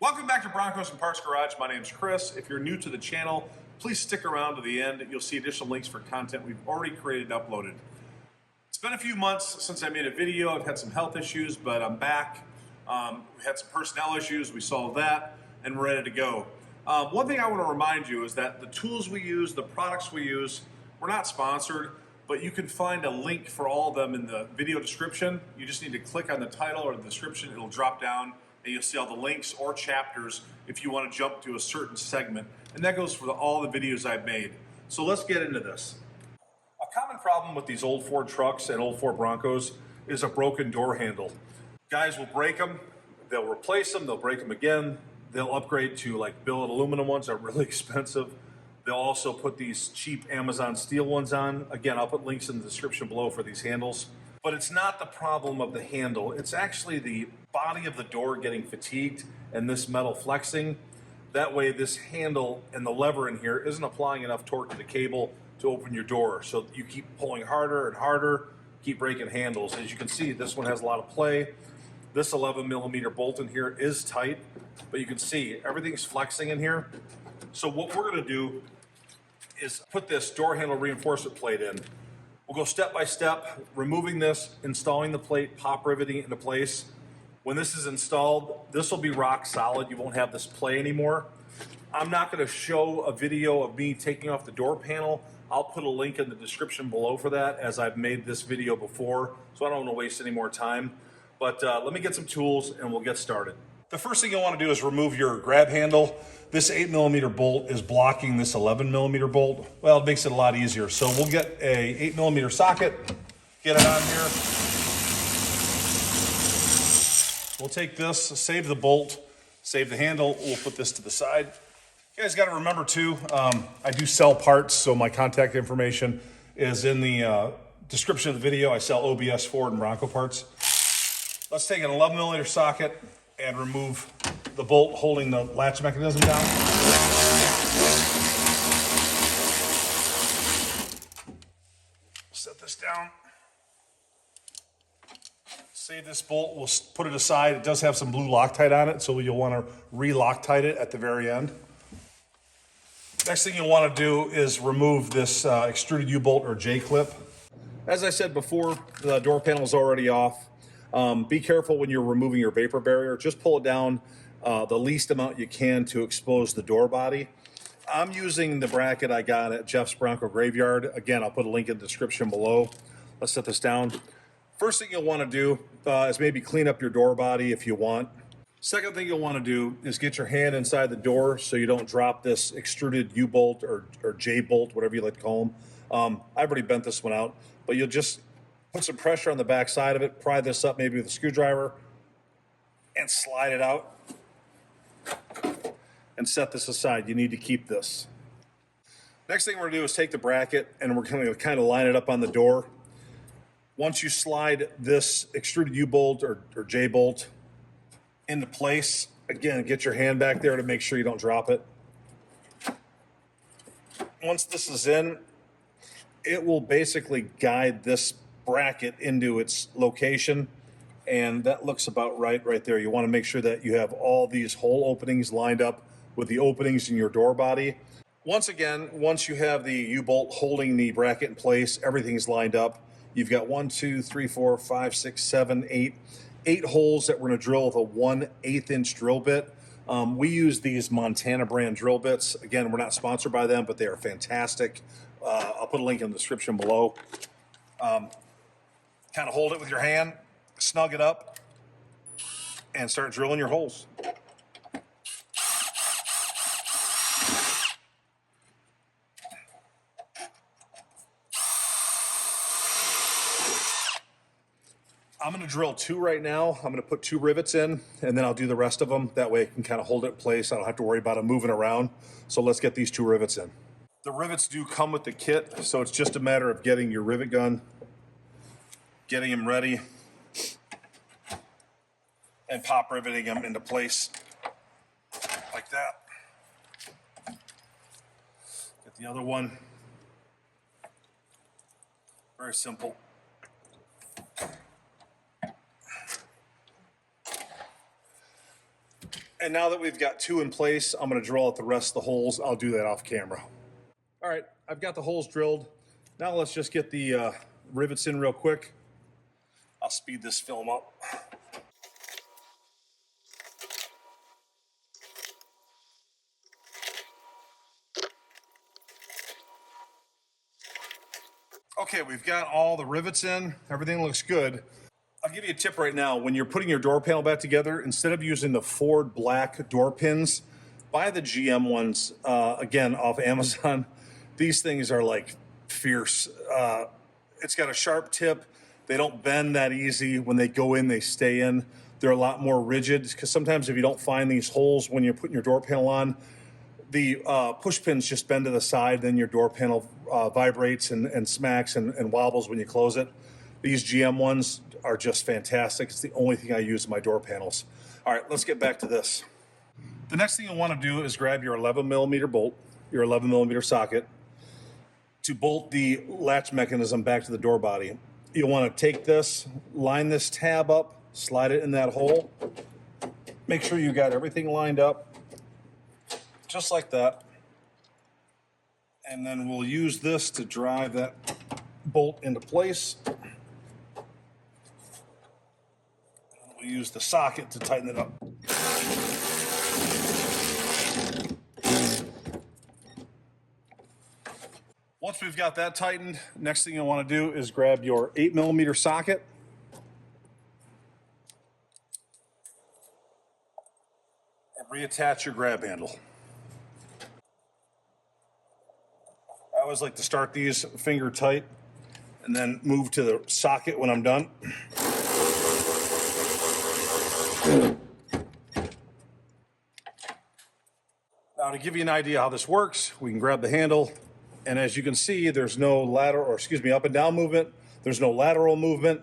Welcome back to Broncos and Parts Garage. My name's Chris. If you're new to the channel, please stick around to the end. You'll see additional links for content we've already created and uploaded. It's been a few months since I made a video. I've had some health issues, but I'm back. We had some personnel issues. We solved that, and we're ready to go. One thing I want to remind you is that the tools we use, the products we use, we're not sponsored, but you can find a link for all of them in the video description. You just need to click on the title or the description. It'll drop down, and you'll see all the links or chapters if you want to jump to a certain segment. And that goes for all the videos I've made. So let's get into this. A common problem with these old Ford trucks and old Ford Broncos is a broken door handle. Guys will break them, they'll replace them, they'll break them again. They'll upgrade to like billet aluminum ones that are really expensive. They'll also put these cheap Amazon steel ones on. Again, I'll put links in the description below for these handles. But it's not the problem of the handle. It's actually the body of the door getting fatigued and this metal flexing. That way this handle and the lever in here isn't applying enough torque to the cable to open your door. So you keep pulling harder and harder, keep breaking handles. As you can see, this one has a lot of play. This 11mm bolt in here is tight, but you can see everything's flexing in here. So what we're gonna do is put this door handle reinforcement plate in. We'll go step by step, removing this, installing the plate, pop riveting it into place. When this is installed, this will be rock solid. You won't have this play anymore. I'm not gonna show a video of me taking off the door panel. I'll put a link in the description below for that, as I've made this video before, so I don't wanna waste any more time. But let me get some tools and we'll get started. The first thing you'll want to do is remove your grab handle. This 8mm bolt is blocking this 11mm bolt. Well, it makes it a lot easier. So we'll get a 8mm socket, get it on here. We'll take this, save the bolt, save the handle. We'll put this to the side. You guys got to remember too, I do sell parts, so my contact information is in the description of the video. I sell OBS, Ford, and Bronco parts. Let's take an 11mm socket and remove the bolt holding the latch mechanism down. Set this down. Save this bolt, we'll put it aside. It does have some blue Loctite on it, so you'll want to re-Loctite it at the very end. Next thing you'll want to do is remove this extruded U-bolt or J-clip. As I said before, the door panel is already off. Be careful when you're removing your vapor barrier. Just pull it down the least amount you can to expose the door body. I'm using the bracket I got at Jeff's Bronco Graveyard. Again, I'll put a link in the description below. Let's set this down. First thing you'll want to do is maybe clean up your door body if you want. Second thing you'll want to do is get your hand inside the door so you don't drop this extruded U-bolt or J-bolt, whatever you like to call them. I've already bent this one out, but you'll just put some pressure on the back side of it, pry this up maybe with a screwdriver, and slide it out. And set this aside. You need to keep this. Next thing we're gonna do is take the bracket and we're gonna kind of line it up on the door. Once you slide this extruded U-bolt or J-bolt into place, again, get your hand back there to make sure you don't drop it. Once this is in, it will basically guide this bracket into its location, and that looks about right there. You want to make sure that you have all these hole openings lined up with the openings in your door body. Once you have the U-bolt holding the bracket in place, everything's lined up. You've got 1, 2, 3, 4, 5, 6, 7, 8 holes that we're going to drill with a 1/8 inch drill bit. We use these Montana brand drill bits. Again, we're not sponsored by them, but they are fantastic. I'll put a link in the description below. Kind of hold it with your hand, snug it up, and start drilling your holes. I'm going to drill 2 right now. I'm going to put 2 rivets in, and then I'll do the rest of them. That way I can kind of hold it in place. I don't have to worry about it moving around. So let's get these 2 rivets in. The rivets do come with the kit, so it's just a matter of getting your rivet gun, getting them ready, and pop riveting them into place like that. Get the other one. Very simple. And now that we've got 2 in place, I'm gonna drill out the rest of the holes. I'll do that off camera. All right, I've got the holes drilled. Now let's just get the rivets in real quick. I'll speed this film up. Okay, we've got all the rivets in. Everything looks good. I'll give you a tip right now. When you're putting your door panel back together, instead of using the Ford black door pins, buy the GM ones, again, off Amazon. These things are like fierce. It's got a sharp tip. They don't bend that easy. When they go in, they stay in. They're a lot more rigid, because sometimes if you don't find these holes when you're putting your door panel on, the push pins just bend to the side, then your door panel vibrates and smacks and wobbles when you close it. These GM ones are just fantastic. It's the only thing I use in my door panels. All right, let's get back to this. The next thing you'll want to do is grab your 11mm bolt, your 11mm socket, to bolt the latch mechanism back to the door body. You'll want to take this, line this tab up, slide it in that hole. Make sure you got everything lined up, just like that. And then we'll use this to drive that bolt into place. We'll use the socket to tighten it up. Once we've got that tightened, next thing you'll want to do is grab your 8mm socket. And reattach your grab handle. I always like to start these finger tight and then move to the socket when I'm done. Now, to give you an idea how this works, we can grab the handle, and as you can see, there's no up and down movement. There's no lateral movement.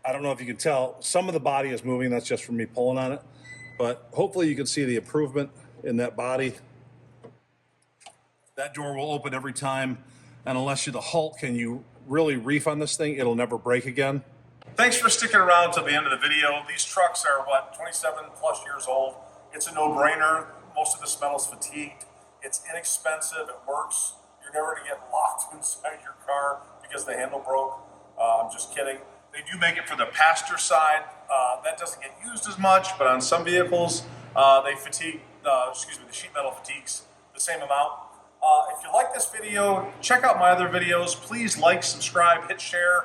I don't know if you can tell. Some of the body is moving. That's just from me pulling on it. But hopefully you can see the improvement in that body. That door will open every time, and unless you're the Hulk and you really reef on this thing, it'll never break again. Thanks for sticking around till the end of the video. These trucks are, 27 plus years old. It's a no-brainer. Most of this metal's fatigued. It's inexpensive. It works. You're never going to get locked inside your car because the handle broke. I'm just kidding. They do make it for the passenger side. That doesn't get used as much, but on some vehicles, they fatigue. The sheet metal fatigues the same amount. If you like this video, check out my other videos. Please like, subscribe, hit share,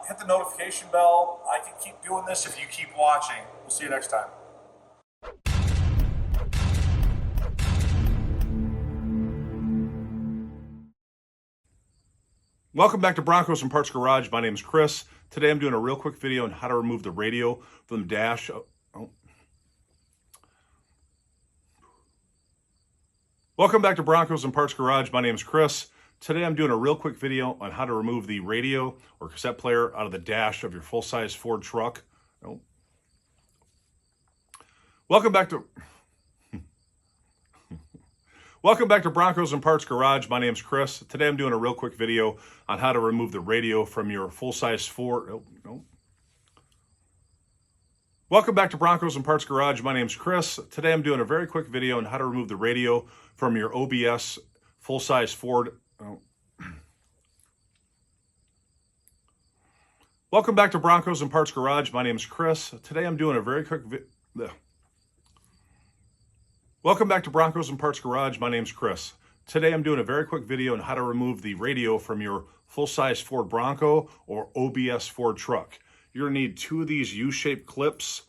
hit the notification bell. I can keep doing this if you keep watching. We'll see you next time. Welcome back to Broncos and Parts Garage. My name is Chris. Today I'm doing a real quick video on how to remove the radio from the dash. Welcome back to Broncos and Parts Garage. My name is Chris. Today I'm doing a real quick video on how to remove the radio or cassette player out of the dash of your full-size Ford truck. Welcome back to Broncos and Parts Garage. My name's Chris. Today I'm doing a real quick video on how to remove the radio from your full-size Ford. Welcome back to Broncos and Parts Garage. My name's Chris. Today I'm doing a very quick video on how to remove the radio from your OBS full-size Ford. Welcome back to Broncos and Parts Garage. My name's Chris. Today I'm doing a very quick Welcome back to Broncos and Parts Garage. My name's Chris. Today I'm doing a very quick video on how to remove the radio from your full-size Ford Bronco or OBS Ford truck. You're going to need 2 of these U-shaped clips.